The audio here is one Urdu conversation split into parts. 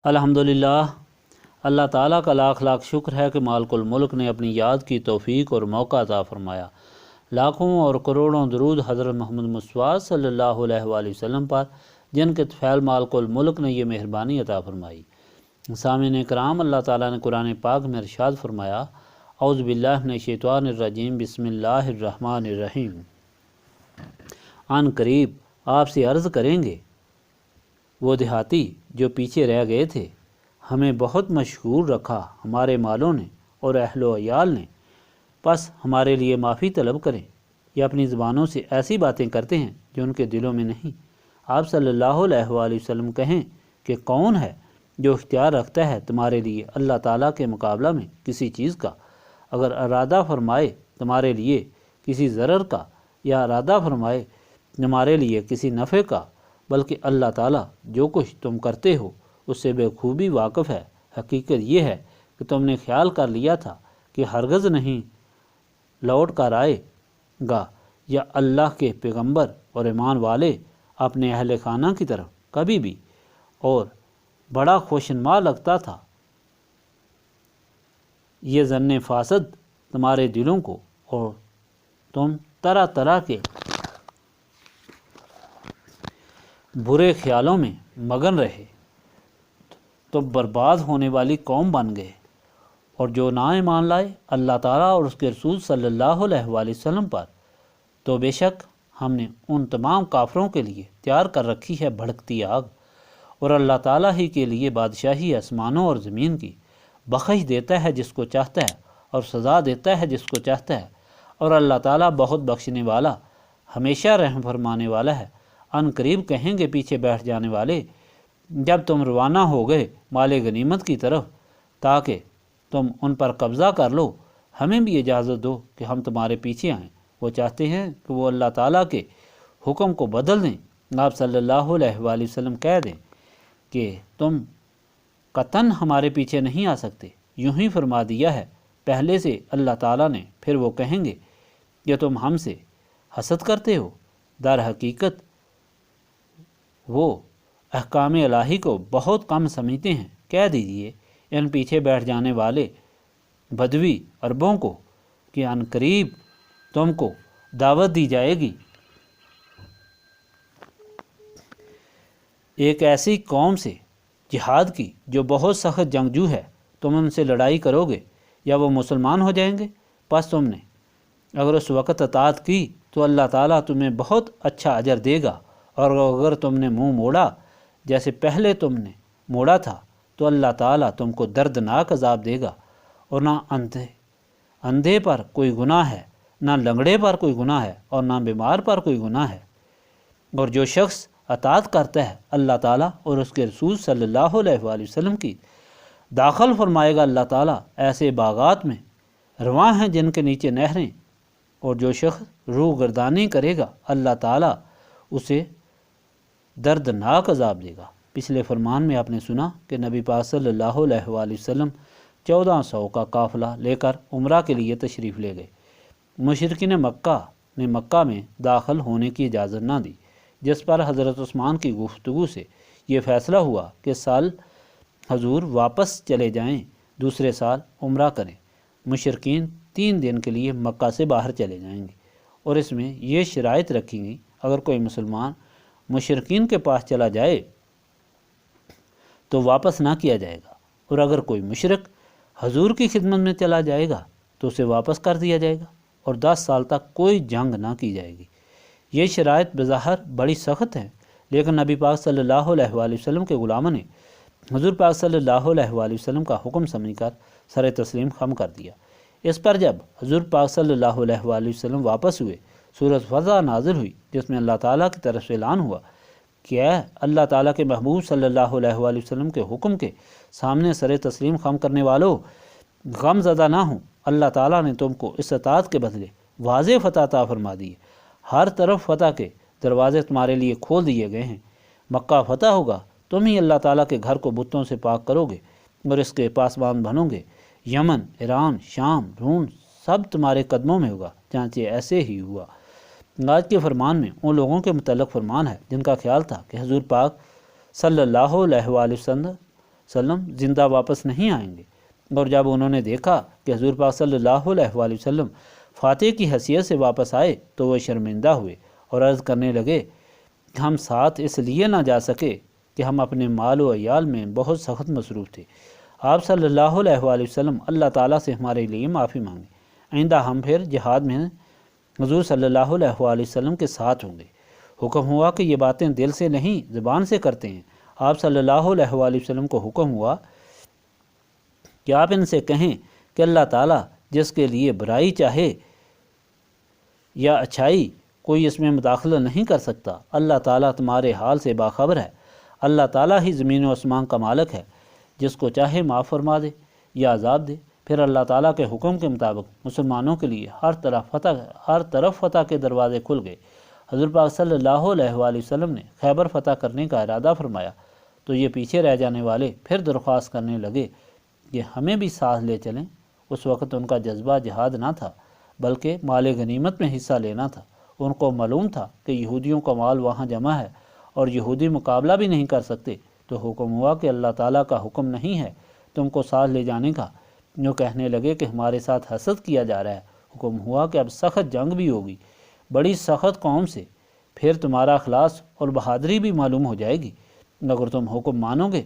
الحمدللہ، اللہ تعالیٰ کا لاکھ لاکھ شکر ہے کہ مالک الملک نے اپنی یاد کی توفیق اور موقع عطا فرمایا۔ لاکھوں اور کروڑوں درود حضرت محمد مصطفیٰ صلی اللہ علیہ وآلہ وسلم پر، جن کے طفیل مالک الملک نے یہ مہربانی عطا فرمائی۔ سامعین کرام، اللہ تعالیٰ نے قرآن پاک میں ارشاد فرمایا، اعوذ باللہ من الشیطان الرجیم، بسم اللہ الرحمن الرحیم۔ عن قریب آپ سے عرض کریں گے وہ دیہاتی جو پیچھے رہ گئے تھے، ہمیں بہت مشغول رکھا ہمارے مالوں نے اور اہل و عیال نے، پس ہمارے لیے معافی طلب کریں۔ یہ اپنی زبانوں سے ایسی باتیں کرتے ہیں جو ان کے دلوں میں نہیں۔ آپ صلی اللہ علیہ وآلہ وسلم کہیں کہ کون ہے جو اختیار رکھتا ہے تمہارے لیے اللہ تعالیٰ کے مقابلہ میں کسی چیز کا، اگر ارادہ فرمائے تمہارے لیے کسی ضرر کا یا ارادہ فرمائے تمہارے لیے کسی نفع کا، بلکہ اللہ تعالیٰ جو کچھ تم کرتے ہو اس سے بخوبی واقف ہے۔ حقیقت یہ ہے کہ تم نے خیال کر لیا تھا کہ ہرگز نہیں لوٹ کر آئے گا، یا اللہ کے پیغمبر اور ایمان والے اپنے اہل خانہ کی طرف کبھی بھی، اور بڑا خوشنما لگتا تھا یہ ظن فاسد تمہارے دلوں کو، اور تم طرح طرح کے برے خیالوں میں مگن رہے، تو برباد ہونے والی قوم بن گئے۔ اور جو نہ ایمان لائے اللہ تعالیٰ اور اس کے رسول صلی اللہ علیہ وآلہ وسلم پر، تو بے شک ہم نے ان تمام کافروں کے لیے تیار کر رکھی ہے بھڑکتی آگ، اور اللہ تعالیٰ ہی کے لیے بادشاہی آسمانوں اور زمین کی، بخش دیتا ہے جس کو چاہتا ہے اور سزا دیتا ہے جس کو چاہتا ہے، اور اللہ تعالیٰ بہت بخشنے والا ہمیشہ رحم فرمانے والا ہے۔ ان قریب کہیں گے پیچھے بیٹھ جانے والے، جب تم روانہ ہو گئے مال غنیمت کی طرف تاکہ تم ان پر قبضہ کر لو، ہمیں بھی اجازت دو کہ ہم تمہارے پیچھے آئیں۔ وہ چاہتے ہیں کہ وہ اللہ تعالیٰ کے حکم کو بدل دیں۔ آپ صلی اللہ علیہ وآلہ وسلم کہہ دیں کہ تم قطعاً ہمارے پیچھے نہیں آ سکتے، یوں ہی فرما دیا ہے پہلے سے اللہ تعالیٰ نے۔ پھر وہ کہیں گے کہ تم ہم سے حسد کرتے ہو، در حقیقت وہ احکام الہی کو بہت کم سمجھتے ہیں۔ کہہ دیجئے ان پیچھے بیٹھ جانے والے بدوی عربوں کو کہ ان قریب تم کو دعوت دی جائے گی ایک ایسی قوم سے جہاد کی جو بہت سخت جنگجو ہے، تم ان سے لڑائی کرو گے یا وہ مسلمان ہو جائیں گے، پس تم نے اگر اس وقت اطاعت کی تو اللہ تعالیٰ تمہیں بہت اچھا اجر دے گا، اور اگر تم نے منہ موڑا جیسے پہلے تم نے موڑا تھا تو اللہ تعالیٰ تم کو دردناک عذاب دے گا۔ اور نہ اندھے پر کوئی گناہ ہے، نہ لنگڑے پر کوئی گناہ ہے، اور نہ بیمار پر کوئی گناہ ہے۔ اور جو شخص اطاعت کرتا ہے اللہ تعالیٰ اور اس کے رسول صلی اللہ علیہ وآلہ وسلم کی، داخل فرمائے گا اللہ تعالیٰ ایسے باغات میں رواں ہیں جن کے نیچے نہریں۔ اور جو شخص روح گردانی کرے گا اللہ تعالیٰ اسے دردناک عذاب دے گا۔ پچھلے فرمان میں آپ نے سنا کہ نبی پاک صلی اللہ علیہ وآلہ وسلم 1400 کا قافلہ لے کر عمرہ کے لیے تشریف لے گئے۔ مشرکین مکہ نے مکہ میں داخل ہونے کی اجازت نہ دی، جس پر حضرت عثمان کی گفتگو سے یہ فیصلہ ہوا کہ سال حضور واپس چلے جائیں، دوسرے سال عمرہ کریں۔ مشرکین 3 دن کے لیے مکہ سے باہر چلے جائیں گے، اور اس میں یہ شرائط رکھی گئی، اگر کوئی مسلمان مشرکین کے پاس چلا جائے تو واپس نہ کیا جائے گا، اور اگر کوئی مشرک حضور کی خدمت میں چلا جائے گا تو اسے واپس کر دیا جائے گا، اور 10 سال تک کوئی جنگ نہ کی جائے گی۔ یہ شرائط بظاہر بڑی سخت ہیں، لیکن نبی پاک صلی اللہ علیہ وآلہ وسلم کے غلاموں نے حضور پاک صلی اللہ علیہ وآلہ وسلم کا حکم سمجھ کر سر تسلیم خم کر دیا۔ اس پر جب حضور پاک صلی اللہ علیہ وآلہ وسلم واپس ہوئے، سورۃ فضح نازل ہوئی، جس میں اللہ تعالیٰ کی طرف سے اعلان ہوا کہ اے اللہ تعالیٰ کے محبوب صلی اللہ علیہ وآلہ وسلم کے حکم کے سامنے سر تسلیم خم کرنے والوں، غم زدہ نہ ہوں، اللہ تعالیٰ نے تم کو اس اطاعت کے بدلے واضح فتح عطا فرما دی ہے۔ ہر طرف فتح کے دروازے تمہارے لیے کھول دیے گئے ہیں۔ مکہ فتح ہوگا، تم ہی اللہ تعالیٰ کے گھر کو بتوں سے پاک کرو گے اور اس کے پاسبان بنو گے۔ یمن، ایران، شام، روم سب تمہارے قدموں میں ہوگا، چانچہ ایسے ہی ہوا۔ آج کے فرمان میں ان لوگوں کے متعلق فرمان ہے جن کا خیال تھا کہ حضور پاک صلی اللہ علیہ وآلہ وسلم زندہ واپس نہیں آئیں گے۔ اور جب انہوں نے دیکھا کہ حضور پاک صلی اللہ علیہ وآلہ وسلم فاتح کی حیثیت سے واپس آئے تو وہ شرمندہ ہوئے اور عرض کرنے لگے کہ ہم ساتھ اس لیے نہ جا سکے کہ ہم اپنے مال و عیال میں بہت سخت مصروف تھے۔ آپ صلی اللہ علیہ وآلہ وسلم اللہ تعالیٰ سے ہمارے لیے معافی مانگیں، آئندہ ہم پھر جہاد میں حضور صلی اللہ علیہ وآلہ وسلم کے ساتھ ہوں گے۔ حکم ہوا کہ یہ باتیں دل سے نہیں زبان سے کرتے ہیں۔ آپ صلی اللہ علیہ وآلہ وسلم کو حکم ہوا کہ آپ ان سے کہیں کہ اللہ تعالیٰ جس کے لیے برائی چاہے یا اچھائی کوئی اس میں مداخلہ نہیں کر سکتا۔ اللہ تعالیٰ تمہارے حال سے باخبر ہے۔ اللہ تعالیٰ ہی زمین و آسمان کا مالک ہے، جس کو چاہے معاف فرما دے یا عذاب دے۔ پھر اللہ تعالیٰ کے حکم کے مطابق مسلمانوں کے لیے ہر طرف فتح کے دروازے کھل گئے۔ حضور پاک صلی اللہ علیہ وآلہ وسلم نے خیبر فتح کرنے کا ارادہ فرمایا تو یہ پیچھے رہ جانے والے پھر درخواست کرنے لگے کہ ہمیں بھی ساتھ لے چلیں۔ اس وقت ان کا جذبہ جہاد نہ تھا بلکہ مال غنیمت میں حصہ لینا تھا۔ ان کو معلوم تھا کہ یہودیوں کا مال وہاں جمع ہے اور یہودی مقابلہ بھی نہیں کر سکتے، تو حکم ہوا کہ اللہ تعالیٰ کا حکم نہیں ہے تم کو ساتھ لے جانے کا۔ جو کہنے لگے کہ ہمارے ساتھ حسد کیا جا رہا ہے۔ حکم ہوا کہ اب سخت جنگ بھی ہوگی بڑی سخت قوم سے، پھر تمہارا اخلاص اور بہادری بھی معلوم ہو جائے گی۔ اگر تم حکم مانو گے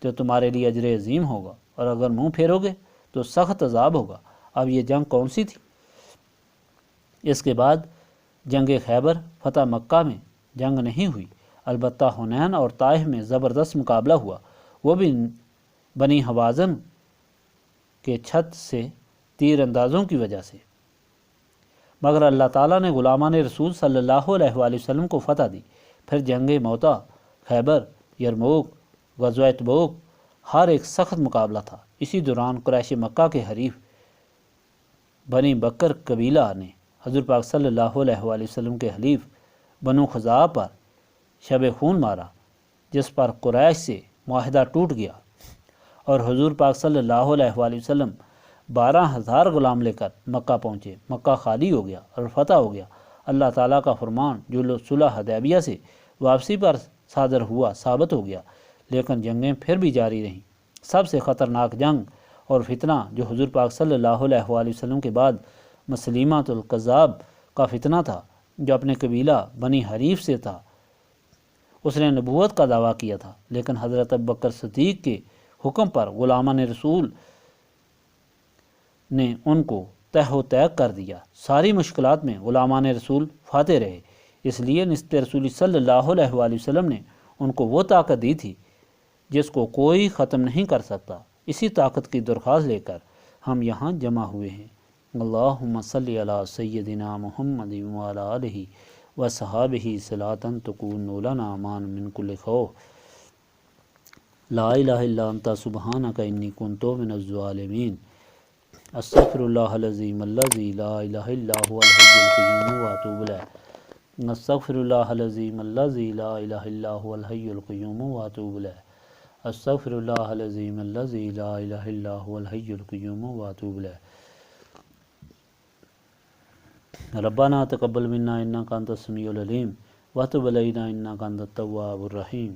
تو تمہارے لیے اجر عظیم ہوگا، اور اگر منہ پھیرو گے تو سخت عذاب ہوگا۔ اب یہ جنگ کون سی تھی؟ اس کے بعد جنگ خیبر فتح مکہ میں جنگ نہیں ہوئی، البتہ حنین اور طائف میں زبردست مقابلہ ہوا، وہ بھی بنی حوازن کے چھت سے تیر اندازوں کی وجہ سے۔ مگر اللہ تعالیٰ نے غلامان رسول صلی اللہ علیہ وآلہ وسلم کو فتح دی۔ پھر جنگ موتا، خیبر، یرموک، غزوہ تبوک، ہر ایک سخت مقابلہ تھا۔ اسی دوران قریش مکہ کے حریف بنی بکر قبیلہ نے حضور پاک صلی اللہ علیہ وآلہ وسلم کے حلیف بنو خزاعہ پر شب خون مارا، جس پر قریش سے معاہدہ ٹوٹ گیا اور حضور پاک صلی اللہ علیہ وآلہ وسلم 12,000 غلام لے کر مکہ پہنچے۔ مکہ خالی ہو گیا اور فتح ہو گیا۔ اللہ تعالیٰ کا فرمان جو صلح حدیبیہ سے واپسی پر صادر ہوا ثابت ہو گیا، لیکن جنگیں پھر بھی جاری رہیں۔ سب سے خطرناک جنگ اور فتنہ جو حضور پاک صلی اللہ علیہ وآلہ وسلم کے بعد مسلیمۃ الکذاب کا فتنہ تھا، جو اپنے قبیلہ بنی حریف سے تھا۔ اس نے نبوت کا دعویٰ کیا تھا، لیکن حضرت ابوبکر صدیق کے حکم پر غلامان رسول نے ان کو تہ و تیگ کر دیا۔ ساری مشکلات میں غلامان رسول فاتح رہے، اس لیے نسبت رسول صلی اللہ علیہ وآلہ وسلم نے ان کو وہ طاقت دی تھی جس کو کوئی ختم نہیں کر سکتا۔ اسی طاقت کی درخواست لے کر ہم یہاں جمع ہوئے ہیں۔ اللہم صلی علی سیدنا محمد وعلی آلہ وصحابہ صلاۃ تکون لنا امان من کل خوف، لا الہ الا انت سبحانک انی کنت من الظالمین، استغفر اللہ العظیم الذی لا الہ الا هو الحی القیوم واتوب الیہ، استغفر اللہ العظیم الذی لا الہ الا هو الحی القیوم واتوب الیہ، استغفر اللہ العظیم الذی لا الہ الا هو الحی القیوم واتوب الیہ۔ ربنا تقبل منا انک انت السمیع العلیم وتب علینا انک انت التواب الرحیم۔